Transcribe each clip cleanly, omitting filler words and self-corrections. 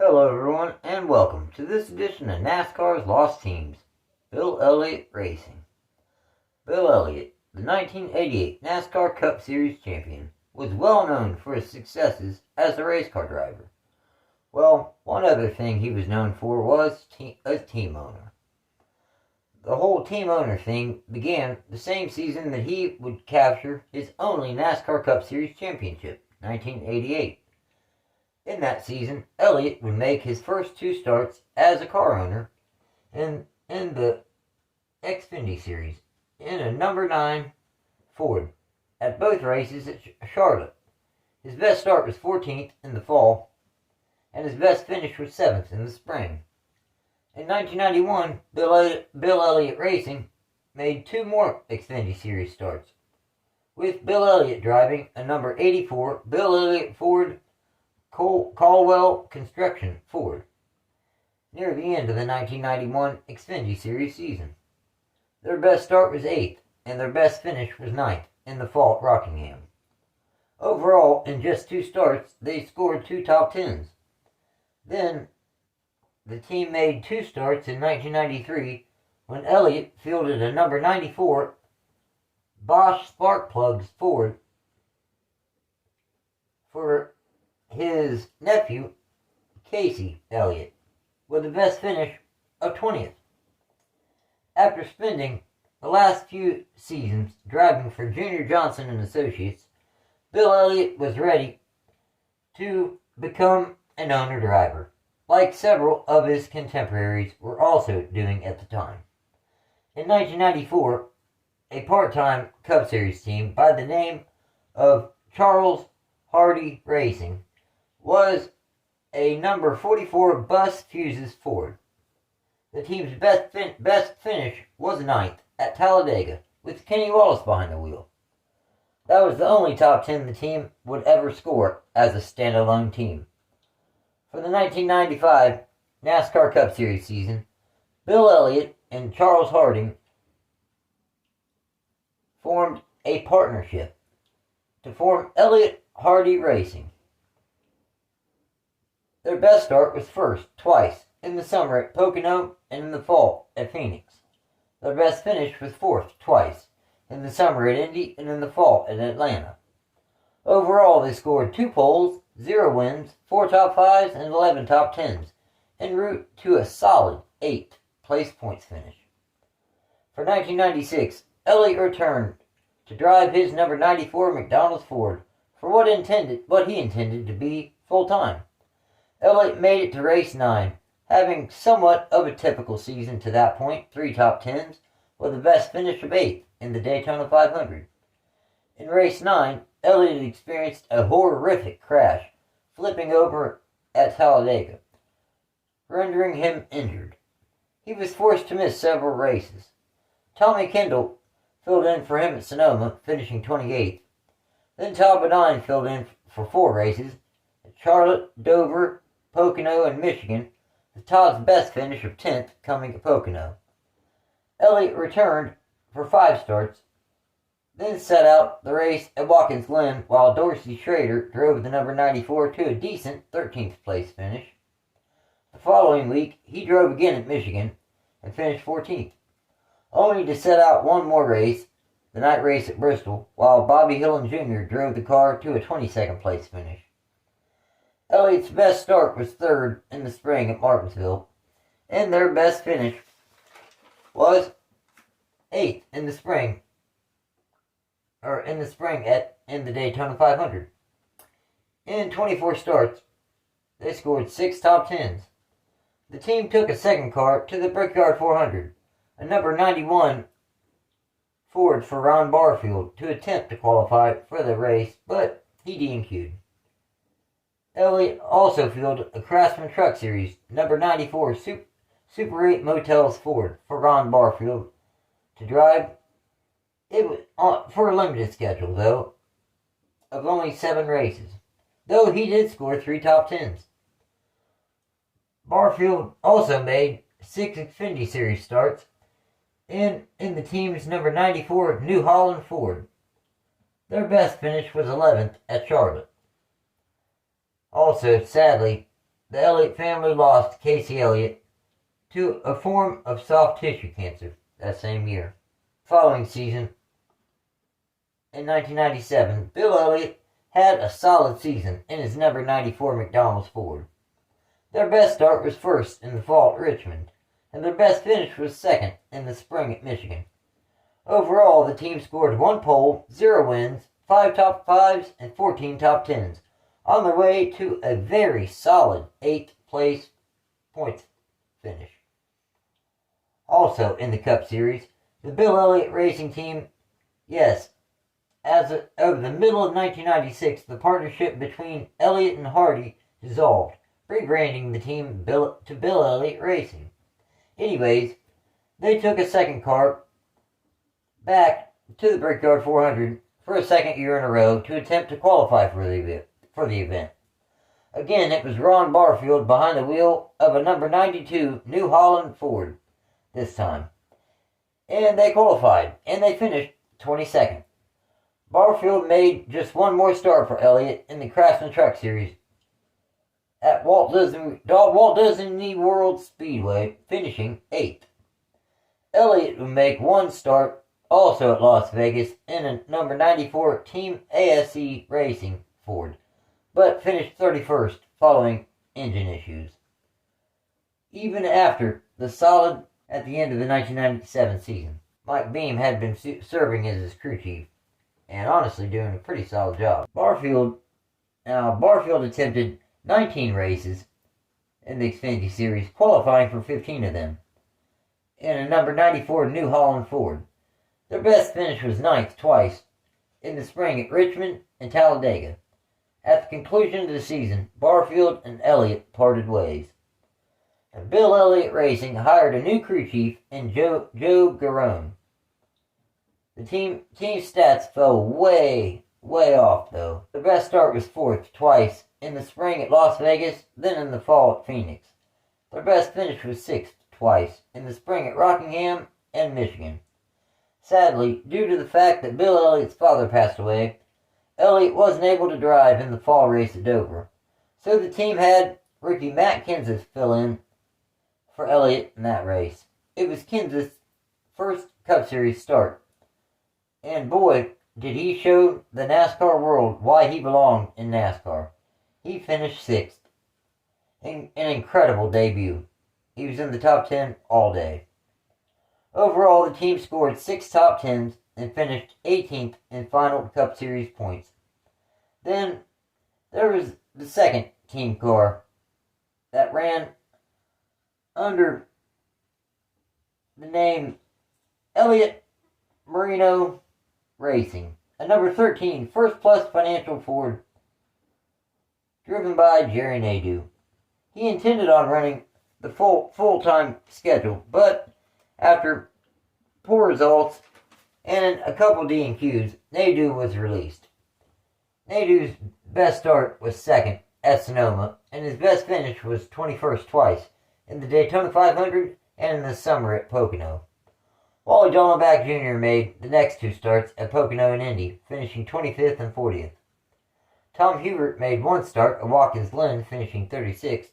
Hello everyone and welcome to this edition of NASCAR's Lost Teams, Bill Elliott Racing. Bill Elliott, the 1988 NASCAR Cup Series champion, was well known for his successes as a race car driver. Well, one other thing he was known for was a team owner. The whole team owner thing began the same season that he would capture his only NASCAR Cup Series championship, 1988. In that season, Elliott would make his first two starts as a car owner in the Xfinity Series in a number 9 Ford at both races at Charlotte. His best start was 14th in the fall, and his best finish was 7th in the spring. In 1991, Bill Elliott Racing made two more Xfinity Series starts, with Bill Elliott driving a number 84 Bill Elliott Ford Caldwell Construction Ford near the end of the 1991 Xfinity Series season. Their best start was 8th, and their best finish was 9th in the fall at Rockingham. Overall, in just two starts, they scored two top 10s. Then, the team made two starts in 1993 when Elliott fielded a number 94 Bosch spark plugs Ford for his nephew, Casey Elliott, with the best finish of 20th. After spending the last few seasons driving for Junior Johnson and Associates, Bill Elliott was ready to become an owner-driver, like several of his contemporaries were also doing at the time. In 1994, a part-time Cup Series team by the name of Elliott-Hardy Racing was a number 44 Bus Fuses Ford. The team's best finish was 9th at Talladega, with Kenny Wallace behind the wheel. That was the only top 10 the team would ever score as a standalone team. For the 1995 NASCAR Cup Series season, Bill Elliott and Charles Harding formed a partnership to form Elliott-Hardy Racing. Their best start was first, twice, in the summer at Pocono and in the fall at Phoenix. Their best finish was 4th, twice, in the summer at Indy and in the fall at Atlanta. Overall, they scored 2 poles, 0 wins, 4 top 5s, and 11 top 10s, en route to a solid 8th place points finish. For 1996, Elliott returned to drive his number 94 McDonald's Ford for what he intended to be full-time. Elliott made it to race 9, having somewhat of a typical season to that point, 3 top 10s, with the best finish of 8th in the Daytona 500. In race 9, Elliott experienced a horrific crash, flipping over at Talladega, rendering him injured. He was forced to miss several races. Tommy Kendall filled in for him at Sonoma, finishing 28th. Then Todd Bodine filled in for 4 races at Charlotte, Dover, Pocono, and Michigan, with Todd's best finish of 10th coming at Pocono. Elliott returned for 5 starts, then set out the race at Watkins Glen while Dorsey Schrader drove the number 94 to a decent 13th place finish. The following week, he drove again at Michigan and finished 14th, only to set out one more race, the night race at Bristol, while Bobby Hillin Jr. drove the car to a 22nd place finish. Elliott's best start was 3rd in the spring at Martinsville, and their best finish was 8th in the spring in the Daytona 500. In 24 starts, they scored 6 top 10s. The team took a second car to the Brickyard 400, a number 91 Ford for Ron Barfield, to attempt to qualify for the race, but he DNQ'd. Elliott also fielded a Craftsman Truck Series, number 94 Super 8 Motels Ford for Ron Barfield to drive. It was for a limited schedule, though, of only 7 races, though he did score 3 top 10s. Barfield also made 6 Xfinity Series starts in the team's number 94 New Holland Ford. Their best finish was 11th at Charlotte. Also, sadly, the Elliott family lost Casey Elliott to a form of soft tissue cancer that same year. Following season, in 1997, Bill Elliott had a solid season in his number 94 McDonald's Ford. Their best start was first in the fall at Richmond, and their best finish was second in the spring at Michigan. Overall, the team scored 1 pole, 0 wins, 5 top 5s, and 14 top 10s, on their way to a very solid 8th place points finish. Also in the Cup Series, the Bill Elliott Racing team, yes, as of the middle of 1996, the partnership between Elliott and Hardy dissolved, rebranding the team to Bill Elliott Racing. Anyways, they took a second car back to the Brickyard 400 for a second year in a row to attempt to qualify for the event. Again, it was Ron Barfield behind the wheel of a number 92 New Holland Ford this time. And they qualified, and they finished 22nd. Barfield made just one more start for Elliott in the Craftsman Truck Series at Walt Disney World Speedway, finishing 8th. Elliott would make one start also at Las Vegas in a number 94 Team ASC Racing Ford, but finished 31st following engine issues. Even after the solid at the end of the 1997 season, Mike Beam had been serving as his crew chief, and honestly doing a pretty solid job. Barfield attempted 19 races in the Xfinity Series, qualifying for 15 of them, in a number 94 New Holland Ford. Their best finish was 9th twice, in the spring at Richmond and Talladega. At the conclusion of the season, Barfield and Elliott parted ways. And Bill Elliott Racing hired a new crew chief in Joe Garone. The team's stats fell way off, though. Their best start was 4th twice, in the spring at Las Vegas, then in the fall at Phoenix. Their best finish was 6th twice, in the spring at Rockingham and Michigan. Sadly, due to the fact that Bill Elliott's father passed away, Elliott wasn't able to drive in the fall race at Dover, so the team had rookie Matt Kenseth fill in for Elliott in that race. It was Kenseth's first Cup Series start, and boy, did he show the NASCAR world why he belonged in NASCAR. He finished 6th. An incredible debut. He was in the top 10 all day. Overall, the team scored 6 top 10s and finished 18th in final Cup Series points. Then, there was the second team car that ran under the name Elliott Marino Racing, a number 13 First Plus Financial Ford, driven by Jerry Nadeau. He intended on running the full-time schedule, but after poor results and a couple DNQs, Nadeau was released. Nadeau's best start was 2nd at Sonoma, and his best finish was 21st twice, in the Daytona 500 and in the summer at Pocono. Wally Dallenbach Jr. made the next 2 starts at Pocono and Indy, finishing 25th and 40th. Tom Hubert made 1 start at Watkins Glen, finishing 36th.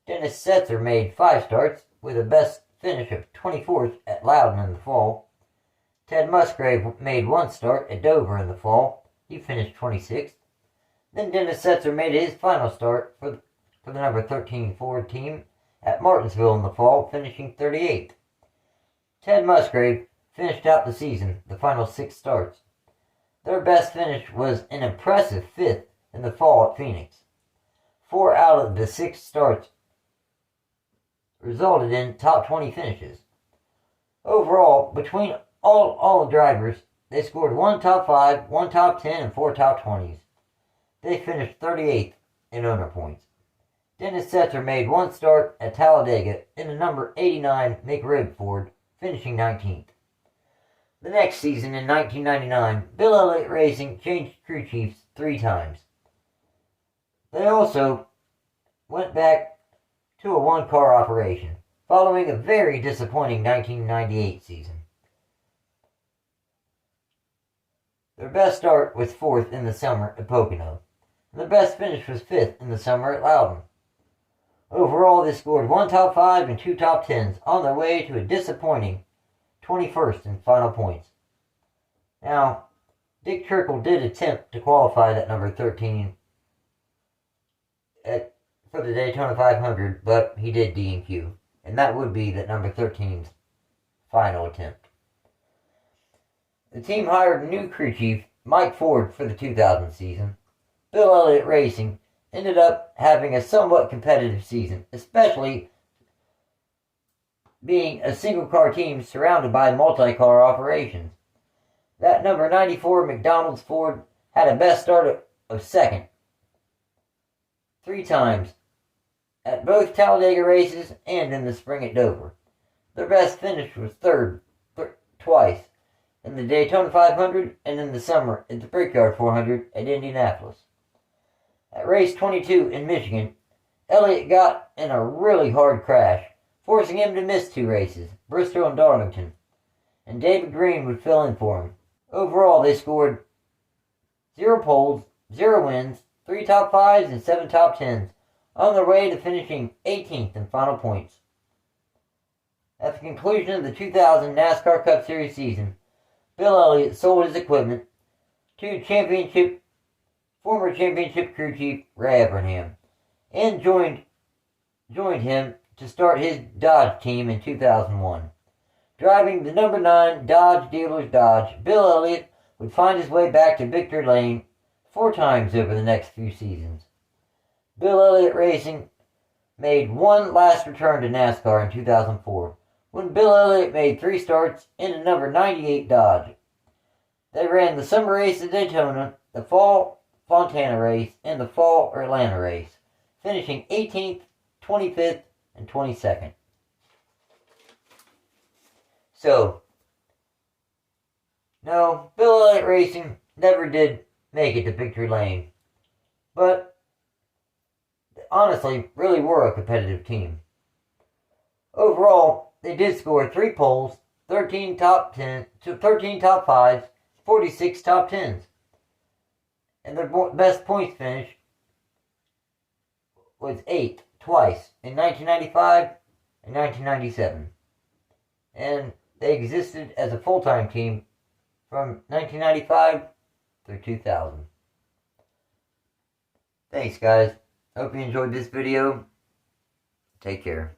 Dennis Setzer made 5 starts, with a best finish of 24th at Loudon in the fall. Ted Musgrave made 1 start at Dover in the fall. He finished 26th. Then Dennis Setzer made his final start for the number 13 Ford team at Martinsville in the fall, finishing 38th. Ted Musgrave finished out the season, the final 6 starts. Their best finish was an impressive 5th in the fall at Phoenix. 4 out of the 6 starts resulted in top 20 finishes. Overall, between all the drivers, they scored 1 top 5, 1 top 10, and 4 top 20s. They finished 38th in owner points. Dennis Setzer made 1 start at Talladega in a number 89 McRib Ford, finishing 19th. The next season, in 1999, Bill Elliott Racing changed crew chiefs 3 times. They also went back to a 1-car operation, following a very disappointing 1998 season. Their best start was 4th in the summer at Pocono, and their best finish was 5th in the summer at Loudon. Overall, they scored 1 top 5 and 2 top 10s on their way to a disappointing 21st in final points. Now, Dick Trickle did attempt to qualify that number 13 for the Daytona 500, but he did DNQ, and that would be that number 13's final attempt. The team hired a new crew chief, Mike Ford, for the 2000 season. Bill Elliott Racing ended up having a somewhat competitive season, especially being a single-car team surrounded by multi-car operations. That number 94 McDonald's Ford had a best start of second 3 times at both Talladega races and in the spring at Dover. Their best finish was third twice in the Daytona 500 and in the summer at the Brickyard 400 at Indianapolis. At race 22 in Michigan, Elliott got in a really hard crash, forcing him to miss 2 races, Bristol and Darlington, and David Green would fill in for him. Overall, they scored 0 poles, 0 wins, 3 top 5s, and 7 top 10s, on their way to finishing 18th in final points. At the conclusion of the 2000 NASCAR Cup Series season, Bill Elliott sold his equipment to former championship crew chief Ray Evernham, and joined him to start his Dodge team in 2001. Driving the number 9 Dodge Dealers Dodge, Bill Elliott would find his way back to victory lane 4 times over the next few seasons. Bill Elliott Racing made one last return to NASCAR in 2004, when Bill Elliott made 3 starts in a number 98 Dodge. They ran the summer race at Daytona, the fall Fontana race, and the fall Atlanta race, finishing 18th, 25th, and 22nd. So, no, Bill Elliott Racing never did make it to victory lane, but honestly really were a competitive team. Overall, they did score 3 poles, 13 top 5s, 46 top 10s. And their best points finish was 8th twice in 1995 and 1997. And they existed as a full-time team from 1995 through 2000. Thanks, guys. Hope you enjoyed this video. Take care.